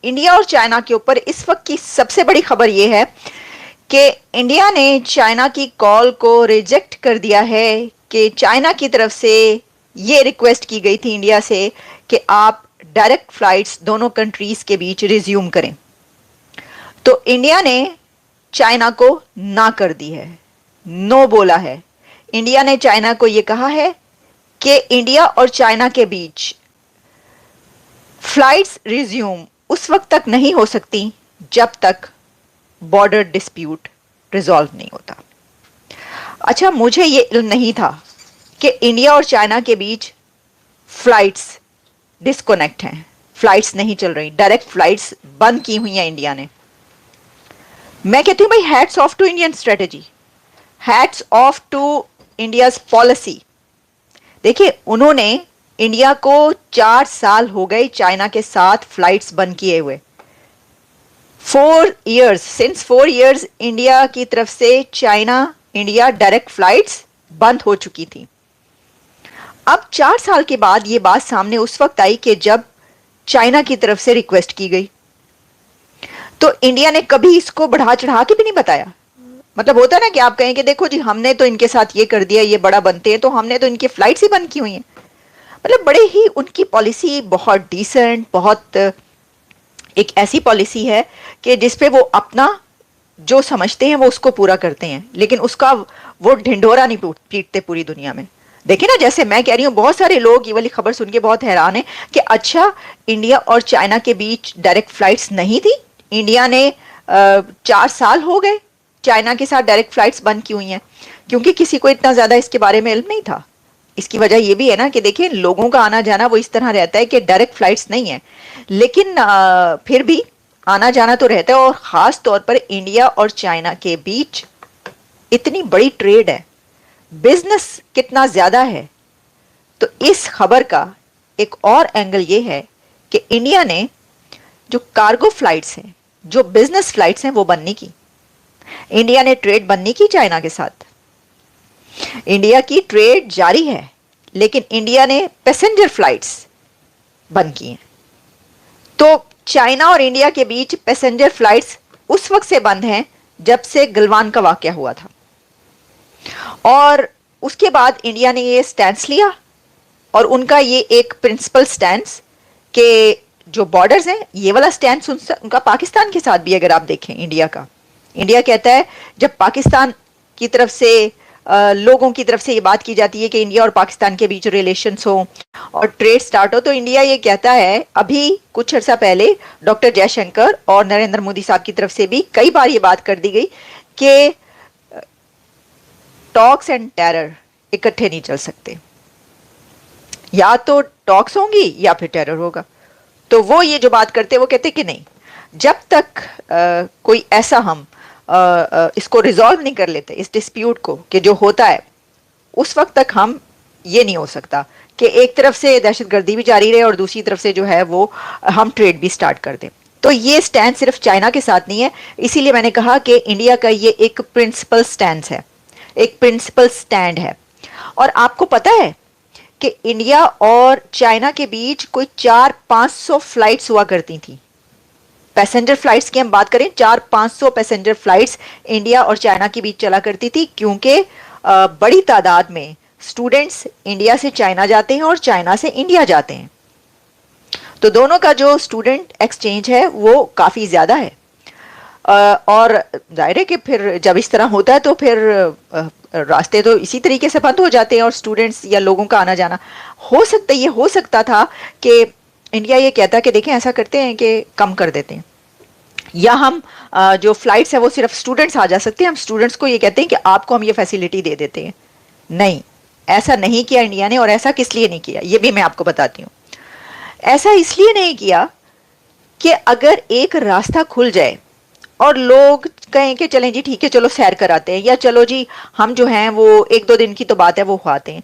India और China के ऊपर इस वक्त की सबसे बड़ी खबर यह है कि इंडिया ने चाइना की कॉल को रिजेक्ट कर दिया है कि चाइना की तरफ से ये रिक्वेस्ट की गई थी इंडिया से कि आप डायरेक्ट फ्लाइट्स दोनों कंट्रीज के बीच रिज्यूम करें। तो इंडिया ने चाइना को ना कर दी है, नो बोला है। इंडिया ने चाइना को यह कहा है कि इंडिया और चाइना के बीच फ्लाइट्स रिज्यूम उस वक्त तक नहीं हो सकती जब तक बॉर्डर डिस्प्यूट रिजॉल्व नहीं होता। अच्छा, मुझे ये इल्म नहीं था कि इंडिया और चाइना के बीच फ्लाइट्स डिस्कनेक्ट हैं, फ्लाइट्स नहीं चल रही, डायरेक्ट फ्लाइट्स बंद की हुई हैं इंडिया ने। मैं कहती हूं भाई, hats off to Indian strategy, hats off to India's policy. देखिए, उन्होंने इंडिया को 4 साल हो गए चाइना के साथ फ्लाइट्स बंद किए हुए। 4 years, सिंस 4 years इंडिया की तरफ से चाइना इंडिया डायरेक्ट फ्लाइट्स बंद हो चुकी थी। अब 4 साल के बाद यह बात सामने उस वक्त आई कि जब चाइना की तरफ से रिक्वेस्ट की गई, तो इंडिया ने कभी इसको बढ़ा चढ़ा के भी नहीं बताया। मतलब होता है ना कि आप कहें कि देखो जी, हमने तो इनके साथ ये कर दिया, ये बड़ा बनते हैं, तो हमने तो इनकी फ्लाइट्स ही बंद की हुई हैं। मतलब बड़े ही उनकी पॉलिसी बहुत डिसेंट, बहुत एक ऐसी पॉलिसी है कि जिसपे वो अपना जो समझते हैं वो उसको पूरा करते हैं, लेकिन उसका वो ढिंढोरा नहीं पीटते पूरी दुनिया में। देखिए ना, जैसे मैं कह रही हूँ, बहुत सारे लोग ये वाली खबर सुन के बहुत हैरान है कि अच्छा, इंडिया और चाइना के बीच डायरेक्ट फ्लाइट्स नहीं थी। इंडिया ने 4 साल हो गए चाइना के साथ डायरेक्ट फ्लाइट्स बंद की हुई हैं, क्योंकि किसी को इतना ज्यादा इसके बारे में इल्म नहीं था। इसकी वजह यह भी है ना कि देखिए, लोगों का आना जाना वो इस तरह रहता है कि डायरेक्ट फ्लाइट्स नहीं है, लेकिन फिर भी आना जाना तो रहता है। और खास तौर पर इंडिया और चाइना के बीच इतनी बड़ी ट्रेड है, बिजनेस कितना ज्यादा है। तो इस खबर का एक और एंगल ये है कि इंडिया ने जो कार्गो फ्लाइट्स हैं, जो बिजनेस फ्लाइट्स हैं, वो बंद नहीं की। इंडिया ने ट्रेड बंद नहीं की चाइना के साथ। इंडिया की ट्रेड जारी है, लेकिन इंडिया ने पैसेंजर फ्लाइट्स बंद की हैं। तो चाइना और इंडिया के बीच पैसेंजर फ्लाइट्स उस वक्त से बंद हैं जब से गलवान का वाकया हुआ था। और उसके बाद इंडिया ने ये स्टैंस लिया, और उनका ये एक प्रिंसिपल स्टैंस कि जो बॉर्डर्स हैं, ये वाला स्टैंस उनका पाकिस्तान के साथ भी अगर आप देखें इंडिया का, इंडिया कहता है जब पाकिस्तान की तरफ से लोगों की तरफ से ये बात की जाती है कि इंडिया और पाकिस्तान के बीच रिलेशंस हो और ट्रेड स्टार्ट हो, तो इंडिया ये कहता है, अभी कुछ अर्सा पहले डॉक्टर जयशंकर और नरेंद्र मोदी साहब की तरफ से भी कई बार ये बात कर दी गई कि टॉक्स एंड टेरर इकट्ठे नहीं चल सकते, या तो टॉक्स होंगी या फिर टेरर होगा। तो वो ये जो बात करते हैं, वो कहते कि नहीं, जब तक कोई ऐसा हम इसको रिजॉल्व नहीं कर लेते, इस डिस्प्यूट को, कि जो होता है, उस वक्त तक हम ये नहीं हो सकता कि एक तरफ से दहशतगर्दी भी जारी रहे और दूसरी तरफ से जो है वो हम ट्रेड भी स्टार्ट कर दें। तो ये स्टैंड सिर्फ चाइना के साथ नहीं है, इसीलिए मैंने कहा कि इंडिया का ये एक प्रिंसिपल स्टैंड है, एक प्रिंसिपल स्टैंड है। और आपको पता है कि इंडिया और चाइना के बीच कोई 400-500 फ्लाइट्स हुआ करती थी। पैसेंजर फ्लाइट्स की हम बात करें, 400-500 पैसेंजर फ्लाइट्स इंडिया और चाइना के बीच चला करती थी, क्योंकि बड़ी तादाद में स्टूडेंट्स इंडिया से चाइना जाते हैं और चाइना से इंडिया जाते हैं। तो दोनों का जो स्टूडेंट एक्सचेंज है वो काफ़ी ज़्यादा है। और जाहिर है कि फिर जब इस तरह होता है तो फिर रास्ते तो इसी तरीके से बंद हो जाते हैं और स्टूडेंट्स या लोगों का आना जाना हो सकता है। ये हो सकता था कि इंडिया ये कहता कि देखें, ऐसा करते हैं कि कम कर देते हैं, या हम जो फ्लाइट्स है वो सिर्फ स्टूडेंट्स आ जा सकते हैं, हम स्टूडेंट्स को ये कहते हैं कि आपको हम ये फैसिलिटी दे देते हैं। नहीं, ऐसा नहीं किया इंडिया ने। और ऐसा किस लिए नहीं किया, ये भी मैं आपको बताती हूँ। ऐसा इसलिए नहीं किया कि अगर एक रास्ता खुल जाए और लोग कहें कि चलें जी ठीक है, चलो सैर कराते हैं, या चलो जी हम जो हैं वो 1-2 दिन की तो बात है वो खाते हैं,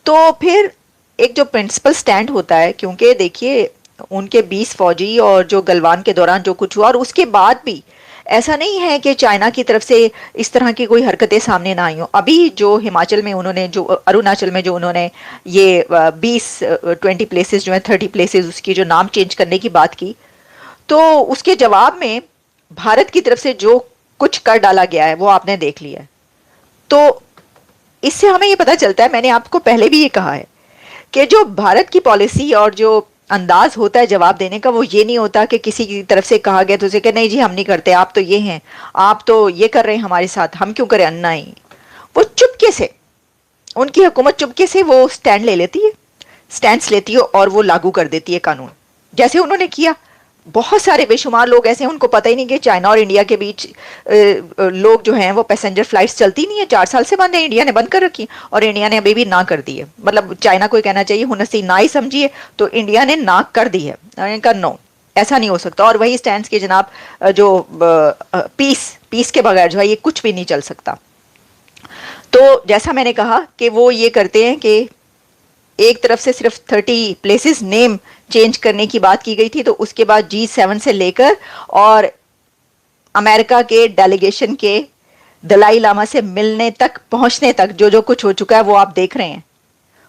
तो फिर एक जो प्रिंसिपल स्टैंड होता है, क्योंकि देखिए उनके 20 फौजी और जो गलवान के दौरान जो कुछ हुआ, और उसके बाद भी ऐसा नहीं है कि चाइना की तरफ से इस तरह की कोई हरकतें सामने ना आई हो। अभी जो हिमाचल में उन्होंने, जो अरुणाचल में जो उन्होंने ये 20-20 प्लेसेस जो है 30 प्लेसेस उसकी जो नाम चेंज करने की बात की, तो उसके जवाब में भारत की तरफ से जो कुछ कर डाला गया है वो आपने देख लिया है। तो इससे हमें ये पता चलता है, मैंने आपको पहले भी ये कहा है कि जो भारत की पॉलिसी और जो अंदाज होता है जवाब देने का, वो ये नहीं होता कि किसी की तरफ से कहा गया तो उसे कि नहीं जी हम नहीं करते, आप तो ये हैं, आप तो ये कर रहे हैं हमारे साथ, हम क्यों करें, अन्ना ही। वो चुपके से, उनकी हुकूमत चुपके से वो स्टैंड ले लेती है, स्टैंड्स लेती है और वो लागू कर देती है कानून, जैसे उन्होंने किया। बहुत सारे बेशुमार लोग ऐसे हैं उनको पता ही नहीं कि चाइना और इंडिया के बीच लोग जो हैं वो पैसेंजर फ्लाइट्स चलती नहीं है, 4 साल से बंद है, इंडिया ने बंद कर रखी और इंडिया ने अभी भी ना कर दी है। मतलब चाइना को कहना चाहिए हुनसी ना ही समझिए, तो इंडिया ने ना कर दी है, इनका नो, ऐसा नहीं हो सकता। और वही स्टैंड के जनाब, जो पीस के बगैर जो है ये कुछ भी नहीं चल सकता। तो जैसा मैंने कहा कि वो ये करते हैं कि एक तरफ से सिर्फ 30 प्लेसेस नेम चेंज करने की बात की गई थी, तो उसके बाद G7 से लेकर और अमेरिका के डेलीगेशन के दलाई लामा से मिलने तक पहुंचने तक जो जो कुछ हो चुका है वो आप देख रहे हैं।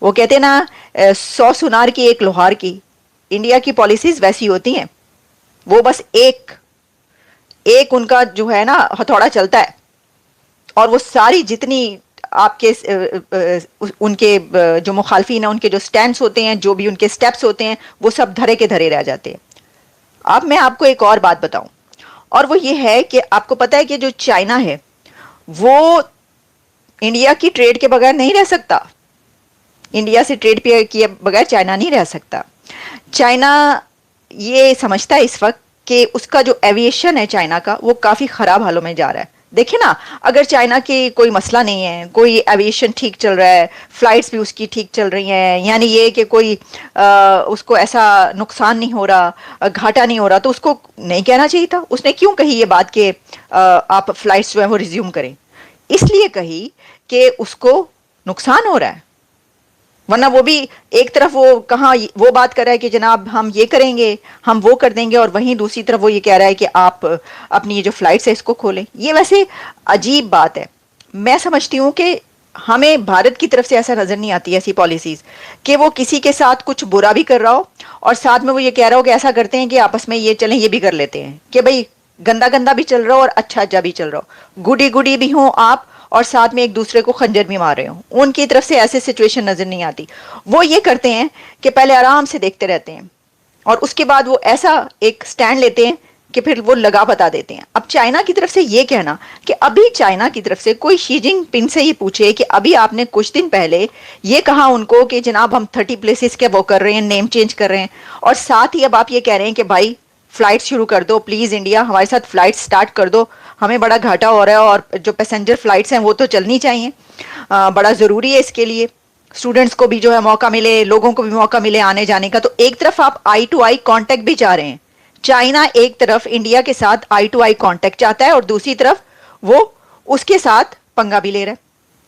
वो कहते हैं ना 100 सुनार की एक लोहार की, इंडिया की पॉलिसीज वैसी होती हैं। वो बस एक एक उनका जो है ना हथौड़ा चलता है और वो सारी जितनी आपके उनके जो मुखालफिन हैं उनके जो स्टैंड्स होते हैं, जो भी उनके स्टेप्स होते हैं, वो सब धरे के धरे रह जाते हैं। अब मैं आपको एक और बात बताऊं, और वो ये है कि आपको पता है कि जो चाइना है वो इंडिया की ट्रेड के बगैर नहीं रह सकता। इंडिया से ट्रेड किए बगैर चाइना नहीं रह सकता। चाइना ये समझता है इस वक्त कि उसका जो एविएशन है चाइना का वो काफी खराब हालों में जा रहा है। देखिए ना, अगर चाइना की कोई मसला नहीं है, कोई एविएशन ठीक चल रहा है, फ्लाइट्स भी उसकी ठीक चल रही हैं, यानी ये कि कोई उसको ऐसा नुकसान नहीं हो रहा, घाटा नहीं हो रहा, तो उसको नहीं कहना चाहिए था। उसने क्यों कही ये बात कि आप फ्लाइट्स जो है वो रिज्यूम करें? इसलिए कही कि उसको नुकसान हो रहा है, वरना वो भी एक तरफ वो कहाँ वो बात कर रहा है कि जनाब हम ये करेंगे, हम वो कर देंगे, और वहीं दूसरी तरफ वो ये कह रहा है कि आप अपनी ये जो फ्लाइट्स है इसको खोलें। ये वैसे अजीब बात है। मैं समझती हूँ कि हमें भारत की तरफ से ऐसा नजर नहीं आती ऐसी पॉलिसीज कि वो किसी के साथ कुछ बुरा भी कर रहा हो और साथ में वो ये कह रहा हो कि ऐसा करते हैं कि आपस में ये चलें, ये भी कर लेते हैं, कि भाई गंदा गंदा भी चल रहा हो और अच्छा अच्छा भी चल रहा हो, गुडी गुडी भी हो आप और साथ में एक दूसरे को खंजर भी मार रहे हो। उनकी तरफ से ऐसे सिचुएशन नजर नहीं आती। वो ये करते हैं कि पहले आराम से देखते रहते हैं और उसके बाद वो ऐसा एक स्टैंड लेते हैं कि फिर वो लगा बता देते हैं। अब चाइना की तरफ से ये कहना कि अभी चाइना की तरफ से कोई शी जिनपिंग से ये पूछे कि अभी आपने कुछ दिन पहले ये कहा उनको कि जनाब हम 30 प्लेसेस के वो कर रहे हैं, नेम चेंज कर रहे हैं, और साथ ही अब आप ये कह रहे हैं कि भाई फ्लाइट शुरू कर दो प्लीज, इंडिया हमारे साथ फ्लाइट स्टार्ट कर दो, हमें बड़ा घाटा हो रहा है और जो पैसेंजर फ्लाइट्स हैं वो तो चलनी चाहिए, बड़ा ज़रूरी है इसके लिए, स्टूडेंट्स को भी जो है मौका मिले, लोगों को भी मौका मिले आने जाने का। तो एक तरफ आप आई टू आई कांटेक्ट भी चाह रहे हैं, चाइना एक तरफ इंडिया के साथ आई टू आई कांटेक्ट चाहता है और दूसरी तरफ वो उसके साथ पंगा भी ले रहा है,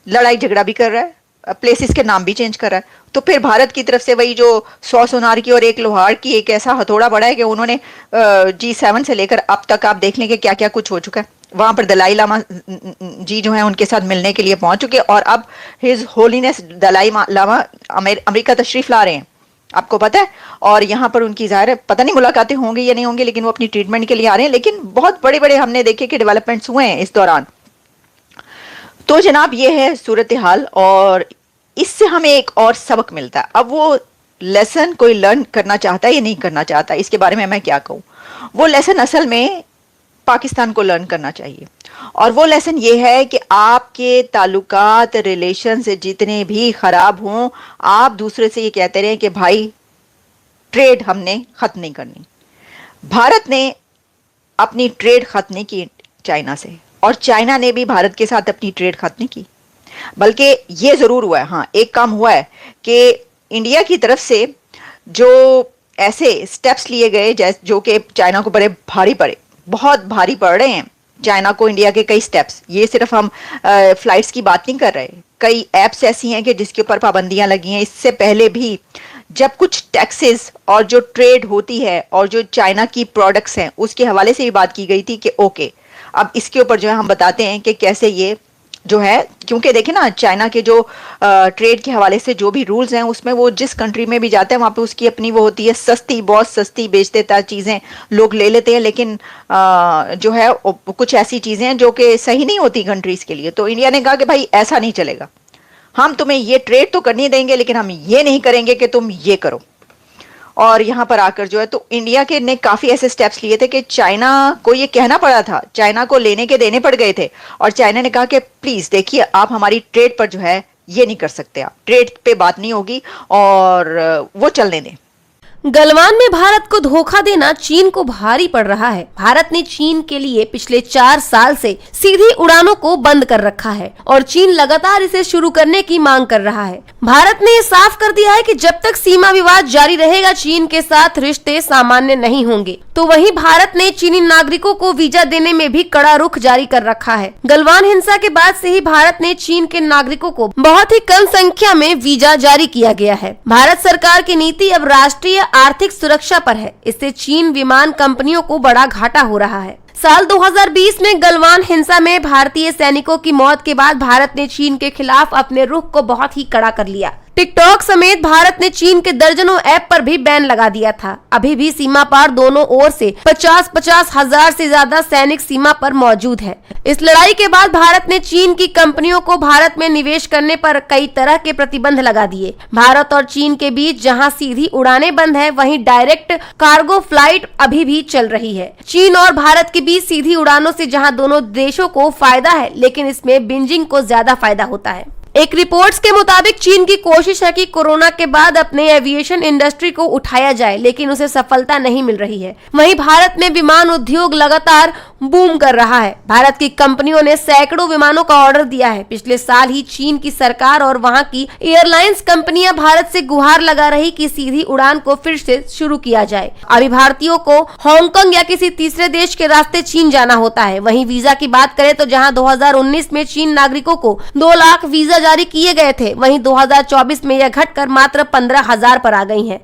लड़ाई झगड़ा भी कर रहा है, प्लेसेस के नाम भी चेंज कर रहा है। तो फिर भारत की तरफ से वही जो 100 सुनार की और एक लोहार की एक ऐसा हथौड़ा बड़ा है कि उन्होंने G7 से लेकर अब तक आप देख लें कि क्या क्या कुछ हो चुका है। वहां पर दलाई लामा जी जो है उनके साथ मिलने के लिए पहुंच चुके और अब his holiness Dalai Lama America तशरीफ ला रहे हैं, आपको पता है। और यहाँ पर उनकी जाहिर है पता नहीं मुलाकातें होंगी या नहीं होंगी, लेकिन वो अपनी ट्रीटमेंट के लिए आ रहे हैं। लेकिन बहुत बड़े बड़े हमने देखे कि डेवलपमेंट्स हुए हैं इस दौरान। तो जनाब ये है सूरत हाल, और इससे हमें एक और सबक मिलता है। अब वो लेसन कोई लर्न करना चाहता है या नहीं करना चाहता, इसके बारे में मैं क्या कहूँ। वो लेसन असल में पाकिस्तान को लर्न करना चाहिए, और वो लेसन ये है कि आपके ताल्लुकात रिलेशन से जितने भी खराब हों, आप दूसरे से ये कहते रहें कि भाई ट्रेड हमने खत्म नहीं करनी। भारत ने अपनी ट्रेड खत्म नहीं की चाइना से, और चाइना ने भी भारत के साथ अपनी ट्रेड खत्म नहीं की। बल्कि ये जरूर हुआ है, हाँ एक काम हुआ है कि इंडिया की तरफ से जो ऐसे स्टेप्स लिए गए जो कि चाइना को बड़े भारी पड़े, बहुत भारी पड़ रहे हैं चाइना को इंडिया के कई स्टेप्स। ये सिर्फ हम फ्लाइट्स की बात नहीं कर रहे, कई एप्स ऐसी हैं कि जिसके ऊपर पाबंदियां लगी हैं। इससे पहले भी जब कुछ टैक्सेस और जो ट्रेड होती है और जो चाइना की प्रोडक्ट्स हैं उसके हवाले से भी बात की गई थी कि ओके अब इसके ऊपर जो है हम बताते हैं कि कैसे ये जो है, क्योंकि देखिए ना चाइना के जो ट्रेड के हवाले से जो भी रूल्स हैं उसमें वो जिस कंट्री में भी जाते हैं वहां पे उसकी अपनी वो होती है सस्ती, बहुत सस्ती बेच देता है चीजें, लोग ले लेते हैं, लेकिन जो है कुछ ऐसी चीजें हैं जो कि सही नहीं होती कंट्रीज के लिए। तो इंडिया ने कहा कि भाई ऐसा नहीं चलेगा, हम तुम्हें ये ट्रेड तो करनी देंगे लेकिन हम ये नहीं करेंगे कि तुम ये करो। और यहां पर आकर जो है तो इंडिया के ने काफी ऐसे स्टेप्स लिए थे कि चाइना को ये कहना पड़ा था, चाइना को लेने के देने पड़ गए थे, और चाइना ने कहा कि प्लीज देखिए आप हमारी ट्रेड पर जो है ये नहीं कर सकते, आप ट्रेड पे बात नहीं होगी और वो चलने दें। गलवान में भारत को धोखा देना चीन को भारी पड़ रहा है। भारत ने चीन के लिए पिछले 4 साल से सीधी उड़ानों को बंद कर रखा है और चीन लगातार इसे शुरू करने की मांग कर रहा है। भारत ने ये साफ कर दिया है कि जब तक सीमा विवाद जारी रहेगा चीन के साथ रिश्ते सामान्य नहीं होंगे। तो वहीं भारत ने चीनी नागरिकों को वीजा देने में भी कड़ा रुख जारी कर रखा है। गलवान हिंसा के बाद से ही भारत ने चीन के नागरिकों को बहुत ही कम संख्या में वीजा जारी किया गया है। भारत सरकार की नीति अब राष्ट्रीय आर्थिक सुरक्षा पर है। इससे चीन विमान कंपनियों को बड़ा घाटा हो रहा है। साल 2020 में गलवान हिंसा में भारतीय सैनिकों की मौत के बाद भारत ने चीन के खिलाफ अपने रुख को बहुत ही कड़ा कर लिया। टिकटॉक समेत भारत ने चीन के दर्जनों ऐप पर भी बैन लगा दिया था। अभी भी सीमा पार दोनों ओर से 50-50 हजार से ज्यादा सैनिक सीमा पर मौजूद है। इस लड़ाई के बाद भारत ने चीन की कंपनियों को भारत में निवेश करने पर कई तरह के प्रतिबंध लगा दिए। भारत और चीन के बीच जहां सीधी उड़ानें बंद है, वहीं डायरेक्ट कार्गो फ्लाइट अभी भी चल रही है। चीन और भारत के बीच सीधी उड़ानों से जहां दोनों देशों को फायदा है, लेकिन इसमें बीजिंग को ज्यादा फायदा होता है। एक रिपोर्ट्स के मुताबिक चीन की कोशिश है कि कोरोना के बाद अपने एविएशन इंडस्ट्री को उठाया जाए, लेकिन उसे सफलता नहीं मिल रही है। वहीं भारत में विमान उद्योग लगातार बूम कर रहा है। भारत की कंपनियों ने सैकड़ों विमानों का ऑर्डर दिया है। पिछले साल ही चीन की सरकार और वहां की एयरलाइंस कंपनियां भारत से गुहार लगा रही कि सीधी उड़ान को फिर से शुरू किया जाए। अभी भारतीयों को हांगकांग या किसी तीसरे देश के रास्ते चीन जाना होता है। वहीं वीजा की बात करें तो जहां 2019 में चीन नागरिकों को 2 लाख वीजा जारी किए गए थे, वहीं 2024 में यह घटकर मात्र 15,000 पर आ गई हैं।